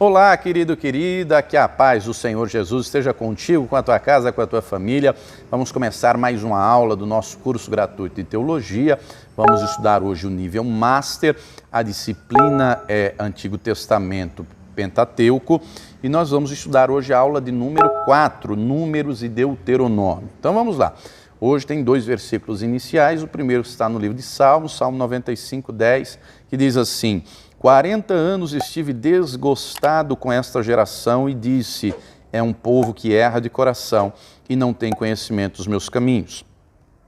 Olá, querido, querida, que a paz do Senhor Jesus esteja contigo, com a tua casa, com a tua família. Vamos começar mais uma aula do nosso curso gratuito de Teologia. Vamos estudar hoje o nível Master, a disciplina é Antigo Testamento Pentateuco, e nós vamos estudar hoje a aula de número 4, Números e Deuteronômio. Então vamos lá. Hoje tem dois versículos iniciais, o primeiro está no livro de Salmos, Salmo 95, 10, que diz assim: 40 anos estive desgostado com esta geração e disse, é um povo que erra de coração e não tem conhecimento dos meus caminhos.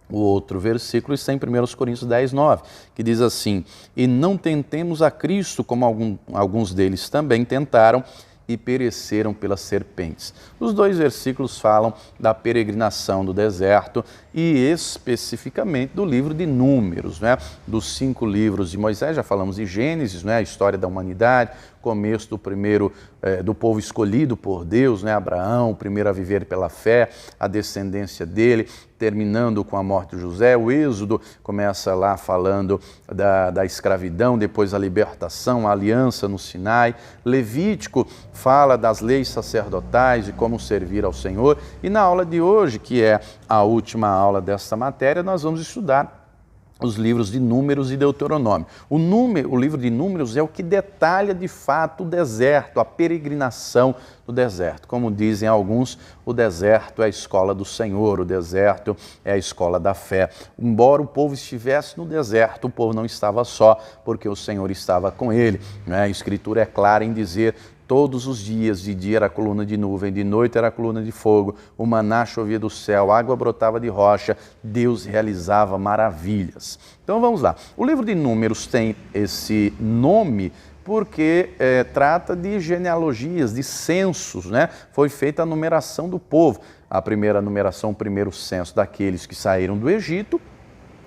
O outro versículo está em 1 Coríntios 10, 9, que diz assim, e não tentemos a Cristo como alguns deles também tentaram e pereceram pelas serpentes. Os dois versículos falam da peregrinação do deserto e especificamente do livro de Números, né? Dos 5 livros de Moisés. Já falamos de Gênesis, né? A história da humanidade, começo do primeiro do povo escolhido por Deus, né? Abraão, o primeiro a viver pela fé, a descendência dele, terminando com a morte de José. O Êxodo começa lá falando da escravidão, depois a libertação, a aliança no Sinai. Levítico fala das leis sacerdotais, de como servir ao Senhor. E na aula de hoje, que é a última aula desta matéria, nós vamos estudar os livros de Números e Deuteronômio. O livro de Números é o que detalha de fato o deserto, a peregrinação do deserto. Como dizem alguns, o deserto é a escola do Senhor, o deserto é a escola da fé. Embora o povo estivesse no deserto, o povo não estava só, porque o Senhor estava com ele, né? A Escritura é clara em dizer: todos os dias, de dia era a coluna de nuvem, de noite era a coluna de fogo, o maná chovia do céu, a água brotava de rocha, Deus realizava maravilhas. Então vamos lá. O livro de Números tem esse nome porque trata de genealogias, de censos, né? Foi feita a numeração do povo. A primeira numeração, o primeiro censo daqueles que saíram do Egito.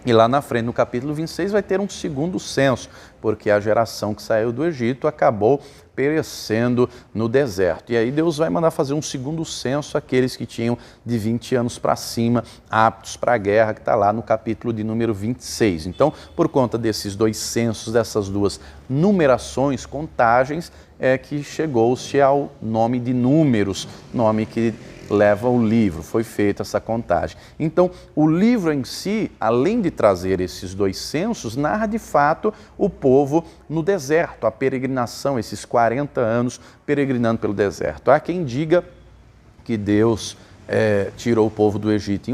E lá na frente, no capítulo 26, vai ter um segundo censo, porque a geração que saiu do Egito acabou perecendo no deserto. E aí Deus vai mandar fazer um segundo censo àqueles que tinham de 20 anos para cima, aptos para a guerra, que está lá no capítulo de número 26. Então, por conta desses dois censos, dessas duas numerações, contagens, é que chegou-se ao nome de Números, nome que leva o livro, foi feita essa contagem. Então, o livro em si, além de trazer esses dois censos, narra de fato o povo no deserto, a peregrinação, esses 40 anos peregrinando pelo deserto. Há quem diga que Deus tirou o povo do Egito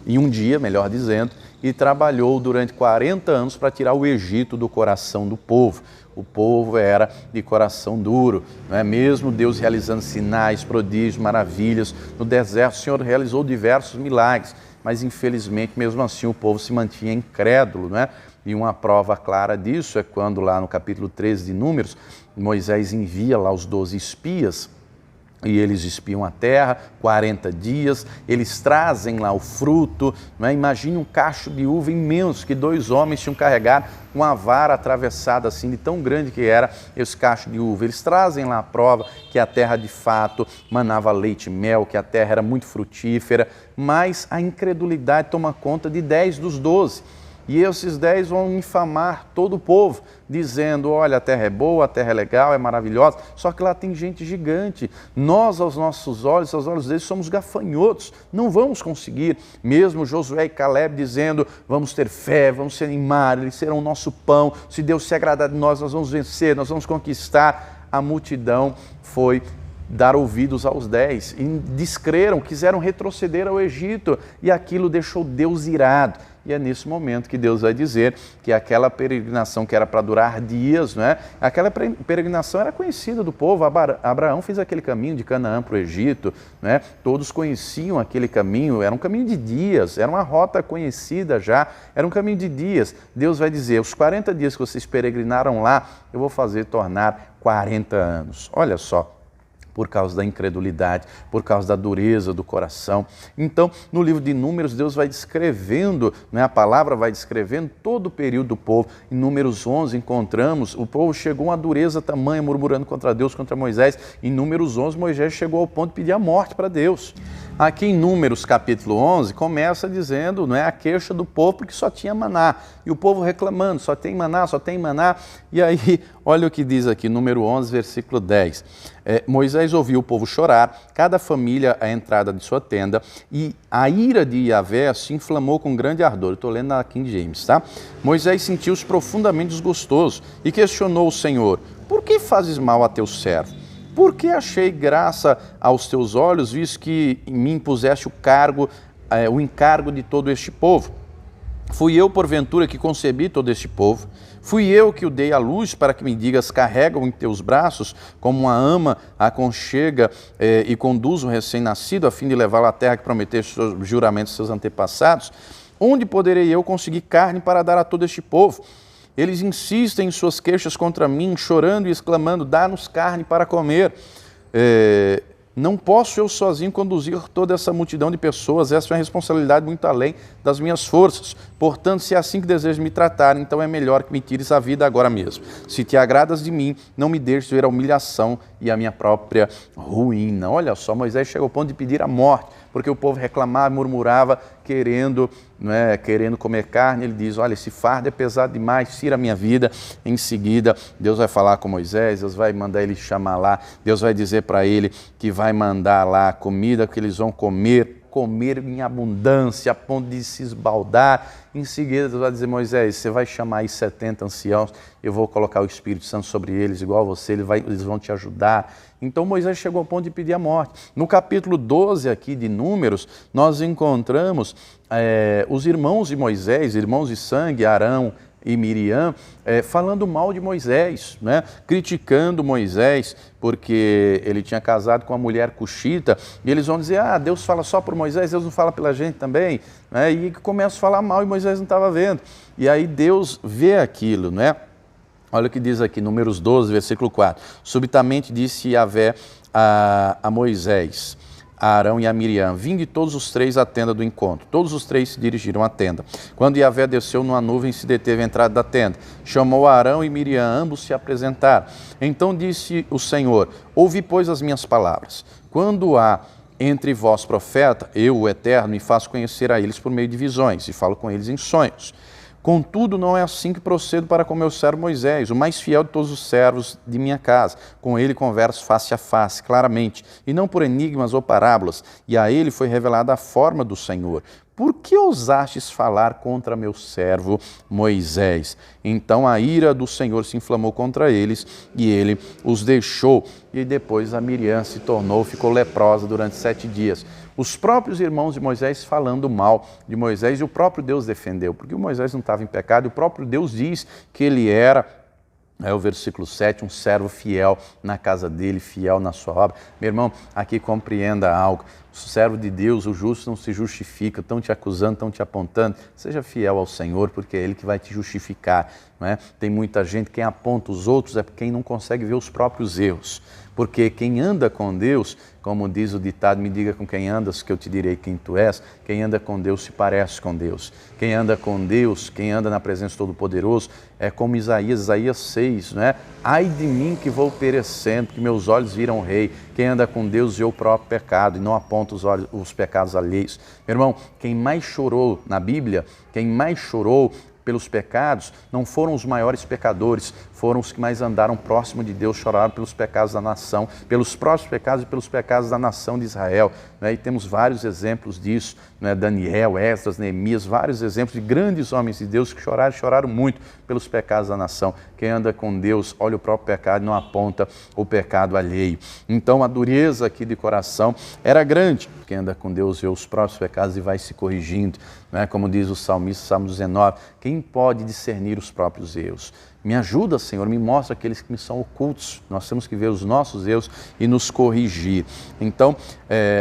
em um dia, melhor dizendo, e trabalhou durante 40 anos para tirar o Egito do coração do povo. O povo era de coração duro, não é? Mesmo Deus realizando sinais, prodígios, maravilhas no deserto, o Senhor realizou diversos milagres, mas infelizmente mesmo assim o povo se mantinha incrédulo, não é? E uma prova clara disso é quando lá no capítulo 13 de Números, Moisés envia lá os 12 espias, e eles espiam a terra, 40 dias, eles trazem lá o fruto, não é? Imagine um cacho de uva imenso que 2 homens tinham carregado, uma vara atravessada assim, de tão grande que era esse cacho de uva. Eles trazem lá a prova que a terra de fato manava leite e mel, que a terra era muito frutífera, mas a incredulidade toma conta de 10 dos 12. E esses 10 vão infamar todo o povo, dizendo, olha, a terra é boa, a terra é legal, é maravilhosa, só que lá tem gente gigante. Nós, aos nossos olhos, aos olhos deles, somos gafanhotos, não vamos conseguir. Mesmo Josué e Caleb dizendo, vamos ter fé, vamos se animar, eles serão o nosso pão, se Deus se agradar de nós, nós vamos vencer, nós vamos conquistar. A multidão foi dar ouvidos aos 10 e descreram, quiseram retroceder ao Egito e aquilo deixou Deus irado. E é nesse momento que Deus vai dizer que aquela peregrinação que era para durar dias, né? Aquela peregrinação era conhecida do povo. Abraão fez aquele caminho de Canaã para o Egito, né? Todos conheciam aquele caminho, era um caminho de dias, era uma rota conhecida já, era um caminho de dias. Deus vai dizer, os 40 dias que vocês peregrinaram lá, eu vou fazer tornar 40 anos. Olha só. Por causa da incredulidade, por causa da dureza do coração. Então, no livro de Números, Deus vai descrevendo, né, a palavra vai descrevendo todo o período do povo. Em Números 11, encontramos, o povo chegou a uma dureza tamanha, murmurando contra Deus, contra Moisés. Em Números 11, Moisés chegou ao ponto de pedir a morte para Deus. Aqui em Números capítulo 11, começa dizendo, não é, a queixa do povo porque só tinha maná. E o povo reclamando, só tem maná, só tem maná. E aí, olha o que diz aqui, número 11, versículo 10. Moisés ouviu o povo chorar, cada família à entrada de sua tenda, e a ira de Yahvé se inflamou com grande ardor. Eu estou lendo na King James, tá? Moisés sentiu-se profundamente desgostoso e questionou o Senhor: por que fazes mal a teu servo? Por que achei graça aos teus olhos, visto que me impuseste o encargo de todo este povo? Fui eu, porventura, que concebi todo este povo? Fui eu que o dei à luz para que me digas: carrega-o em teus braços, como uma ama aconchega e conduz um recém-nascido, a fim de levá-lo à terra que prometeste os juramentos de seus antepassados? Onde poderei eu conseguir carne para dar a todo este povo? Eles insistem em suas queixas contra mim, chorando e exclamando: dá-nos carne para comer. Não posso eu sozinho conduzir toda essa multidão de pessoas, essa é uma responsabilidade muito além das minhas forças. Portanto, se é assim que desejas me tratar, então é melhor que me tires a vida agora mesmo. Se te agradas de mim, não me deixes ver a humilhação e a minha própria ruína. Olha só, Moisés chegou ao ponto de pedir a morte, porque o povo reclamava, murmurava, querendo comer carne. Ele diz: olha, esse fardo é pesado demais, tira a minha vida. Em seguida, Deus vai falar com Moisés, Deus vai mandar ele chamar lá, Deus vai dizer para ele que vai mandar lá a comida que eles vão comer em abundância, a ponto de se esbaldar. Em seguida, Deus vai dizer: Moisés, você vai chamar aí 70 anciãos, eu vou colocar o Espírito Santo sobre eles, igual a você, eles vão te ajudar. Então Moisés chegou ao ponto de pedir a morte. No capítulo 12 aqui de Números, nós encontramos os irmãos de Moisés, irmãos de sangue, Arão e Miriam, falando mal de Moisés, né? Criticando Moisés, porque ele tinha casado com uma mulher cuxita, e eles vão dizer: ah, Deus fala só por Moisés, Deus não fala pela gente também, né? E começa a falar mal e Moisés não estava vendo. E aí Deus vê aquilo, né? Olha o que diz aqui, Números 12, versículo 4. Subitamente disse Yahvé a Moisés, a Arão e a Miriam: vinde todos os três à tenda do encontro. Todos os três se dirigiram à tenda. Quando Yahvé desceu numa nuvem e se deteve à entrada da tenda, chamou Arão e Miriam, ambos se apresentaram. Então disse o Senhor: ouvi, pois, as minhas palavras. Quando há entre vós profeta, eu, o Eterno, me faço conhecer a eles por meio de visões, e falo com eles em sonhos. Contudo, não é assim que procedo para com meu servo Moisés, o mais fiel de todos os servos de minha casa. Com ele converso face a face, claramente, e não por enigmas ou parábolas, e a ele foi revelada a forma do Senhor. Por que ousastes falar contra meu servo Moisés? Então a ira do Senhor se inflamou contra eles, e ele os deixou. E depois a Miriam ficou leprosa durante 7 dias. Os próprios irmãos de Moisés falando mal de Moisés, e o próprio Deus defendeu, porque o Moisés não estava em pecado, e o próprio Deus diz que ele era, o versículo 7, um servo fiel na casa dele, fiel na sua obra. Meu irmão, aqui compreenda algo: o servo de Deus, o justo, não se justifica, estão te acusando, estão te apontando. Seja fiel ao Senhor, porque é Ele que vai te justificar, não é? Tem muita gente, quem aponta os outros é quem não consegue ver os próprios erros. Porque quem anda com Deus, como diz o ditado, me diga com quem andas que eu te direi quem tu és, quem anda com Deus se parece com Deus. Quem anda com Deus, quem anda na presença do Todo-Poderoso, é como Isaías 6, não é? Ai de mim que vou perecendo, que meus olhos viram o Rei. Quem anda com Deus vê o próprio pecado e não aponta os pecados alheios. Meu irmão, quem mais chorou na Bíblia, quem mais chorou pelos pecados, não foram os maiores pecadores, foram os que mais andaram próximo de Deus, choraram pelos pecados da nação, pelos próprios pecados e pelos pecados da nação de Israel. E temos vários exemplos disso, Daniel, Esdras, Neemias, vários exemplos de grandes homens de Deus que choraram muito pelos pecados da nação. Quem anda com Deus olha o próprio pecado e não aponta o pecado alheio. Então a dureza aqui de coração era grande. Quem anda com Deus vê os próprios pecados e vai se corrigindo. Como diz o salmista, Salmo 19, quem pode discernir os próprios erros? Me ajuda, Senhor, me mostra aqueles que me são ocultos. Nós temos que ver os nossos erros e nos corrigir. Então,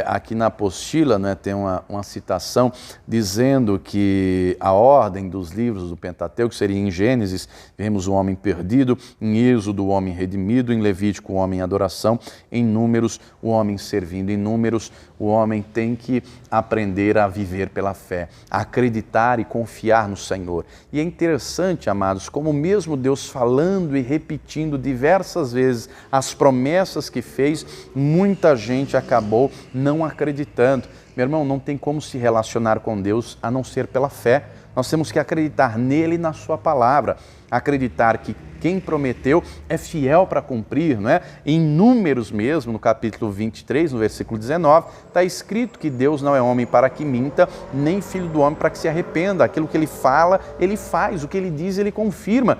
aqui na apostila, tem uma citação dizendo que a ordem dos livros do Pentateuco seria: em Gênesis, vemos o homem perdido; em Êxodo, o homem redimido; em Levítico, o homem em adoração; em Números, o homem servindo. Em Números, o homem tem que aprender a viver pela fé, a acreditar e confiar no Senhor. E é interessante, amados, como mesmo Deus Deus falando e repetindo diversas vezes as promessas que fez, muita gente acabou não acreditando. Meu irmão, não tem como se relacionar com Deus a não ser pela fé. Nós temos que acreditar nele e na sua palavra, acreditar que quem prometeu é fiel para cumprir, não é? Em Números mesmo, no capítulo 23, no versículo 19, está escrito que Deus não é homem para que minta, nem filho do homem para que se arrependa. Aquilo que ele fala, ele faz, o que ele diz, ele confirma.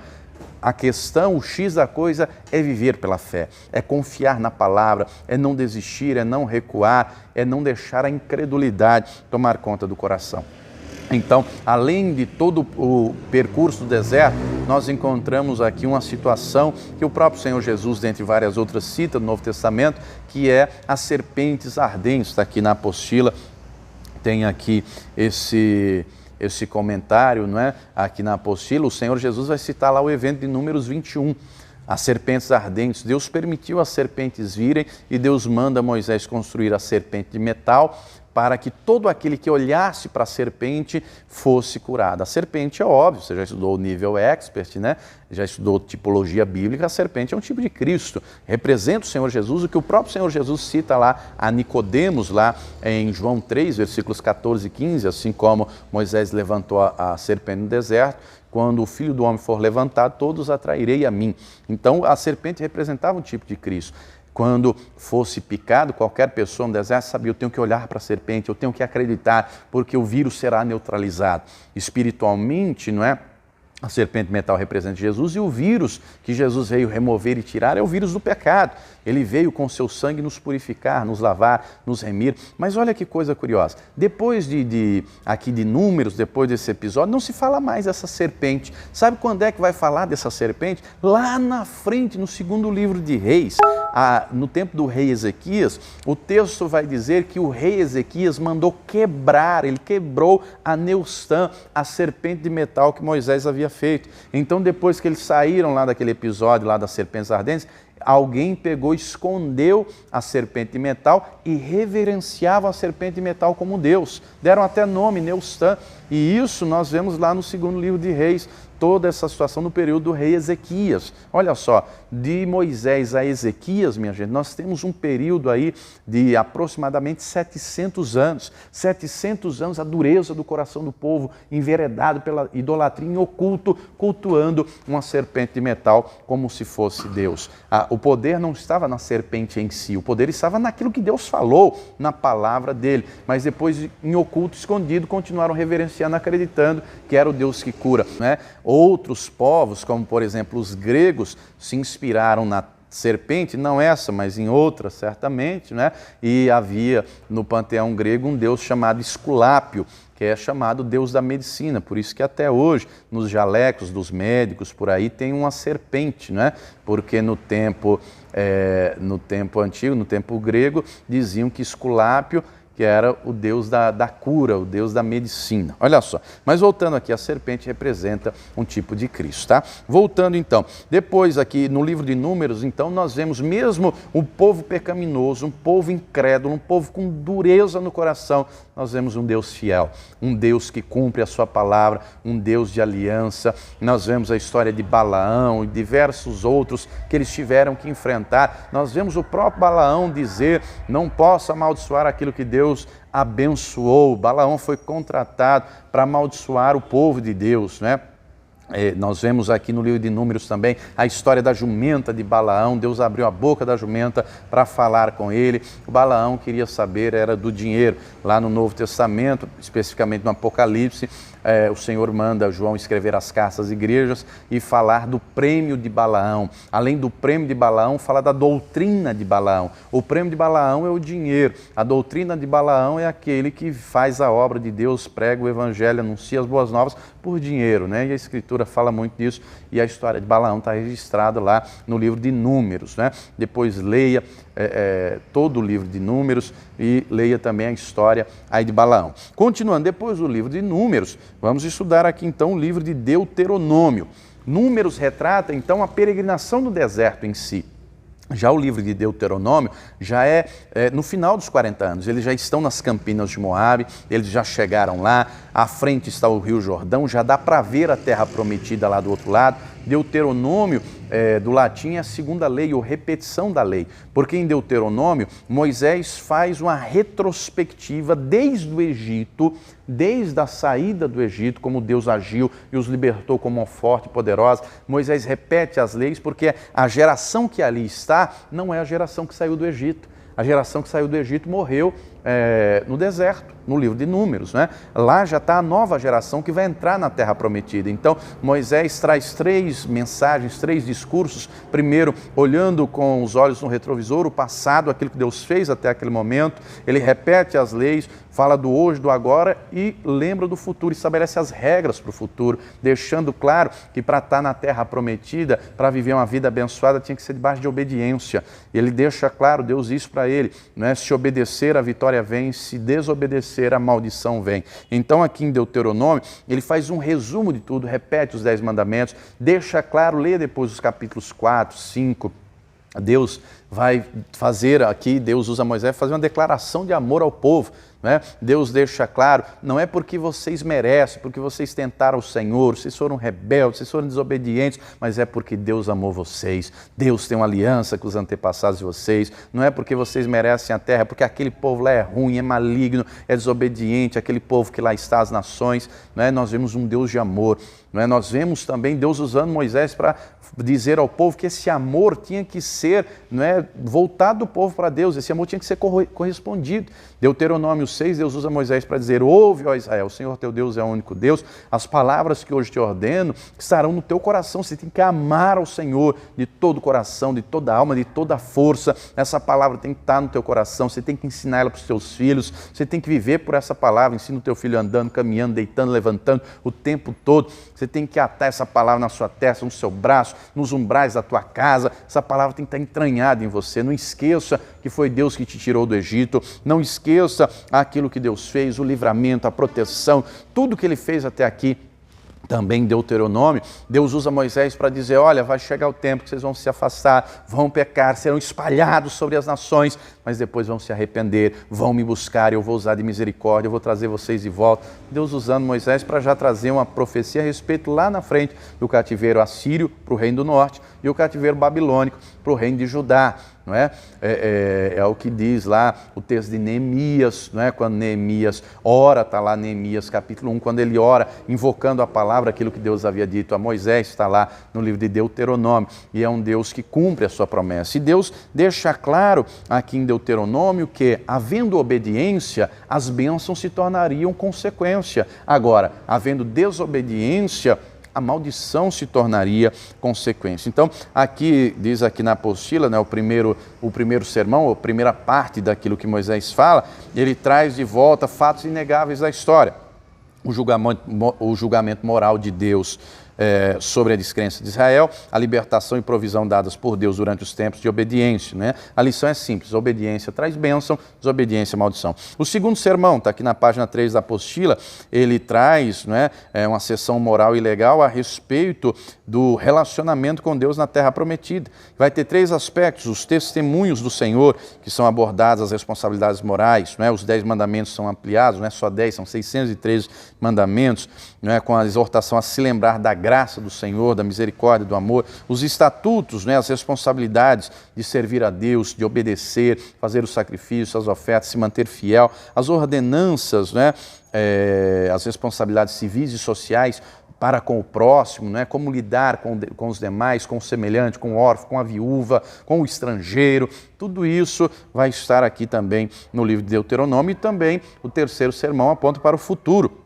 A questão, o X da coisa é viver pela fé, é confiar na palavra, é não desistir, é não recuar, é não deixar a incredulidade tomar conta do coração. Então, além de todo o percurso do deserto, nós encontramos aqui uma situação que o próprio Senhor Jesus, dentre várias outras, cita no Novo Testamento, que é as serpentes ardentes. Está aqui na apostila, tem aqui esse comentário, não é? Aqui na apostila, o Senhor Jesus vai citar lá o evento de Números 21. As serpentes ardentes, Deus permitiu as serpentes virem e Deus manda Moisés construir a serpente de metal para que todo aquele que olhasse para a serpente fosse curado. A serpente é óbvio, você já estudou o nível expert, né? Já estudou tipologia bíblica, a serpente é um tipo de Cristo, representa o Senhor Jesus, o que o próprio Senhor Jesus cita lá a Nicodemos, lá em João 3, versículos 14 e 15, assim como Moisés levantou a serpente no deserto, quando o Filho do Homem for levantado, todos atrairei a mim. Então, a serpente representava um tipo de Cristo. Quando fosse picado, qualquer pessoa no deserto sabia, eu tenho que olhar para a serpente, eu tenho que acreditar, porque o vírus será neutralizado. Espiritualmente, não é? A serpente metal representa Jesus e o vírus que Jesus veio remover e tirar é o vírus do pecado. Ele veio com seu sangue nos purificar, nos lavar, nos remir. Mas olha que coisa curiosa. Depois aqui de Números, depois desse episódio, não se fala mais dessa serpente. Sabe quando é que vai falar dessa serpente? Lá na frente, no segundo livro de Reis, no tempo do rei Ezequias, o texto vai dizer que o rei Ezequias mandou quebrar, ele quebrou a Neustã, a serpente de metal que Moisés havia feito. Então, depois que eles saíram lá daquele episódio, lá das serpentes ardentes, alguém pegou, escondeu a serpente de metal e reverenciava a serpente de metal como Deus. Deram até nome, Neustã. E isso nós vemos lá no segundo livro de Reis, toda essa situação no período do rei Ezequias. Olha só, de Moisés a Ezequias, minha gente, nós temos um período aí de aproximadamente 700 anos. 700 anos a dureza do coração do povo, enveredado pela idolatria em oculto, cultuando uma serpente de metal como se fosse Deus. O poder não estava na serpente em si, o poder estava naquilo que Deus falou, na palavra dele. Mas depois, em oculto, escondido, continuaram reverenciando, acreditando que era o Deus que cura, né? Outros povos, como por exemplo os gregos, se inspiraram na serpente, não essa, mas em outra certamente, né? E havia no panteão grego um deus chamado Esculápio, que é chamado Deus da medicina, por isso que até hoje, nos jalecos dos médicos, por aí, tem uma serpente, né? Porque no tempo antigo, no tempo grego, diziam que Esculápio que era o Deus da cura, o Deus da medicina. Olha só, mas voltando aqui, a serpente representa um tipo de Cristo, tá? Voltando então, depois aqui no livro de Números, então nós vemos mesmo um povo pecaminoso, um povo incrédulo, um povo com dureza no coração, nós vemos um Deus fiel, um Deus que cumpre a sua palavra, um Deus de aliança. Nós vemos a história de Balaão e diversos outros que eles tiveram que enfrentar. Nós vemos o próprio Balaão dizer, não posso amaldiçoar aquilo que Deus abençoou. Balaão foi contratado para amaldiçoar o povo de Deus, né? Nós vemos aqui no livro de Números também a história da jumenta de Balaão. Deus abriu a boca da jumenta para falar com ele. O Balaão queria saber, era do dinheiro. Lá no Novo Testamento, especificamente no Apocalipse, o Senhor manda João escrever as cartas às igrejas e falar do prêmio de Balaão. Além do prêmio de Balaão, fala da doutrina de Balaão. O prêmio de Balaão é o dinheiro. A doutrina de Balaão é aquele que faz a obra de Deus, prega o evangelho, anuncia as boas novas por dinheiro, né? E a Escritura fala muito disso e a história de Balaão está registrada lá no livro de Números, né? Depois leia todo o livro de Números e leia também a história aí de Balaão. Continuando, depois do livro de Números, vamos estudar aqui então o livro de Deuteronômio. Números retrata então a peregrinação no deserto em si. Já o livro de Deuteronômio já é no final dos 40 anos, eles já estão nas campinas de Moabe, eles já chegaram lá, à frente está o Rio Jordão, já dá para ver a terra prometida lá do outro lado, Deuteronômio, do latim, é a segunda lei, ou repetição da lei, porque em Deuteronômio, Moisés faz uma retrospectiva desde o Egito, desde a saída do Egito, como Deus agiu e os libertou como uma forte e poderosa. Moisés repete as leis porque a geração que ali está não é a geração que saiu do Egito. A geração que saiu do Egito morreu no deserto, no livro de Números, né? Lá já está a nova geração que vai entrar na Terra Prometida. Então, Moisés traz 3 mensagens, 3 discursos. Primeiro, olhando com os olhos no retrovisor, o passado, aquilo que Deus fez até aquele momento. Ele repete as leis, fala do hoje, do agora e lembra do futuro, estabelece as regras para o futuro, deixando claro que para estar na Terra Prometida, para viver uma vida abençoada, tinha que ser debaixo de obediência. Ele deixa claro, Deus isso para ele, né? Se obedecer, a vitória vem, se desobedecer, a maldição vem. Então aqui em Deuteronômio, ele faz um resumo de tudo, repete os 10 mandamentos, deixa claro, lê depois os capítulos 4, 5, Deus vai fazer aqui, Deus usa Moisés para fazer uma declaração de amor ao povo, né? Deus deixa claro, não é porque vocês merecem, porque vocês tentaram o Senhor, vocês foram rebeldes, vocês foram desobedientes, mas é porque Deus amou vocês, Deus tem uma aliança com os antepassados de vocês, não é porque vocês merecem a terra, é porque aquele povo lá é ruim, é maligno, é desobediente, aquele povo que lá está, as nações, né? Nós vemos um Deus de amor, né? Nós vemos também Deus usando Moisés para dizer ao povo que esse amor tinha que ser, né, voltado do povo para Deus, esse amor tinha que ser correspondido. Deuteronômio 6, Deus usa Moisés para dizer: ouve, ó Israel, o Senhor teu Deus é o único Deus, as palavras que hoje te ordeno estarão no teu coração, você tem que amar ao Senhor de todo o coração, de toda a alma, de toda a força, essa palavra tem que estar no teu coração, você tem que ensinar ela para os teus filhos, você tem que viver por essa palavra, ensina o teu filho andando, caminhando, deitando, levantando, o tempo todo, você tem que atar essa palavra na sua testa, no seu braço, nos umbrais da tua casa, essa palavra tem que estar entranhada em você. Não esqueça que foi Deus que te tirou do Egito, não esqueça aquilo que Deus fez, o livramento, a proteção, tudo que Ele fez até aqui. Também em Deuteronômio, Deus usa Moisés para dizer: olha, vai chegar o tempo que vocês vão se afastar, vão pecar, serão espalhados sobre as nações, mas depois vão se arrepender, vão me buscar, eu vou usar de misericórdia, eu vou trazer vocês de volta. Deus usando Moisés para já trazer uma profecia a respeito lá na frente do cativeiro assírio para o reino do norte e o cativeiro babilônico para o reino de Judá. Não é? É o que diz lá o texto de Neemias, não é? Quando Neemias ora, está lá Neemias capítulo 1, quando ele ora, invocando a palavra, aquilo que Deus havia dito a Moisés, está lá no livro de Deuteronômio, e é um Deus que cumpre a sua promessa. E Deus deixa claro aqui em Deuteronômio que, havendo obediência, as bênçãos se tornariam consequência. Agora, havendo desobediência, a maldição se tornaria consequência. Então, aqui, diz aqui na apostila, né, o primeiro sermão, a primeira parte daquilo que Moisés fala, ele traz de volta fatos inegáveis da história. O julgamento moral de Deus sobre a descrença de Israel, a libertação e provisão dadas por Deus durante os tempos de obediência, né? A lição é simples: obediência traz bênção, desobediência maldição. O segundo sermão, está aqui na página 3 da apostila, ele traz, né, uma sessão moral e legal a respeito do relacionamento com Deus na Terra Prometida. Vai ter 3 aspectos: os testemunhos do Senhor, que são abordadas as responsabilidades morais, né? Os 10 mandamentos são ampliados, não é só 10, são 613 mandamentos, né? Com a exortação a se lembrar da graça do Senhor, da misericórdia, do amor, os estatutos, né, as responsabilidades de servir a Deus, de obedecer, fazer os sacrifícios, as ofertas, se manter fiel, as ordenanças, né, as responsabilidades civis e sociais para com o próximo, né, como lidar com os demais, com o semelhante, com o órfão, com a viúva, com o estrangeiro, tudo isso vai estar aqui também no livro de Deuteronômio. E também o terceiro sermão aponta para o futuro,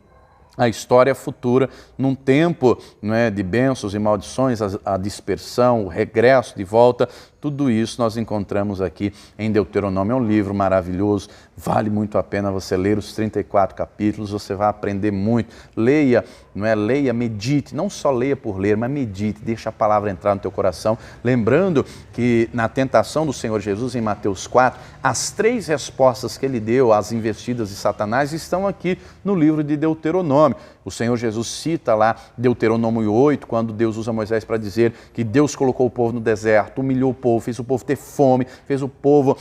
a história futura, num tempo, né, de bênçãos e maldições, a dispersão, o regresso de volta, tudo isso nós encontramos aqui em Deuteronômio. É um livro maravilhoso, vale muito a pena você ler os 34 capítulos, você vai aprender muito. Leia, não é? Leia, medite, não só leia por ler, mas medite, deixa a palavra entrar no teu coração. Lembrando que na tentação do Senhor Jesus, em Mateus 4, as 3 respostas que ele deu às investidas de Satanás estão aqui no livro de Deuteronômio. O Senhor Jesus cita lá Deuteronômio 8, quando Deus usa Moisés para dizer que Deus colocou o povo no deserto, humilhou o povo, fez o povo ter fome, fez o povo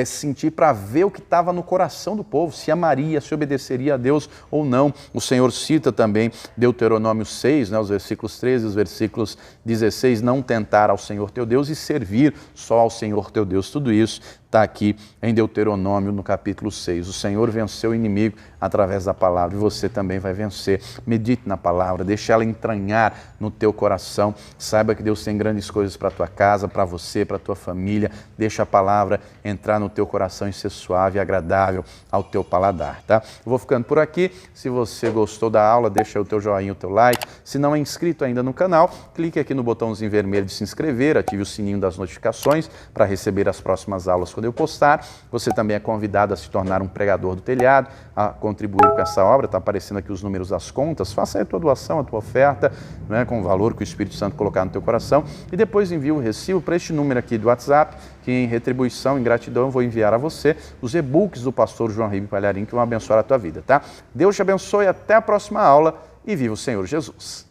sentir para ver o que estava no coração do povo, se amaria, se obedeceria a Deus ou não. O Senhor cita também Deuteronômio 6, né, os versículos 13 e os versículos 16, não tentar ao Senhor teu Deus e servir só ao Senhor teu Deus. Tudo isso está aqui em Deuteronômio, no capítulo 6. O Senhor venceu o inimigo através da palavra e você também vai vencer. Medite na palavra, deixe ela entranhar no teu coração. Saiba que Deus tem grandes coisas para a tua casa, para você, para a tua família. Deixa a palavra entrar no teu coração e ser suave e agradável ao teu paladar, tá? Eu vou ficando por aqui. Se você gostou da aula, deixa o teu joinha, o teu like. Se não é inscrito ainda no canal, clique aqui no botãozinho vermelho de se inscrever, ative o sininho das notificações para receber as próximas aulas quando eu postar. Você também é convidado a se tornar um pregador do telhado, a contribuir com essa obra. Está aparecendo aqui os números das contas. Faça aí a tua doação, a tua oferta, né, com o valor que o Espírito Santo colocar no teu coração, e depois envia o recibo para este número aqui do WhatsApp, que em retribuição, em gratidão, eu vou enviar a você os e-books do pastor João Ribe Palharim, que vão abençoar a tua vida, tá? Deus te abençoe, até a próxima aula e viva o Senhor Jesus.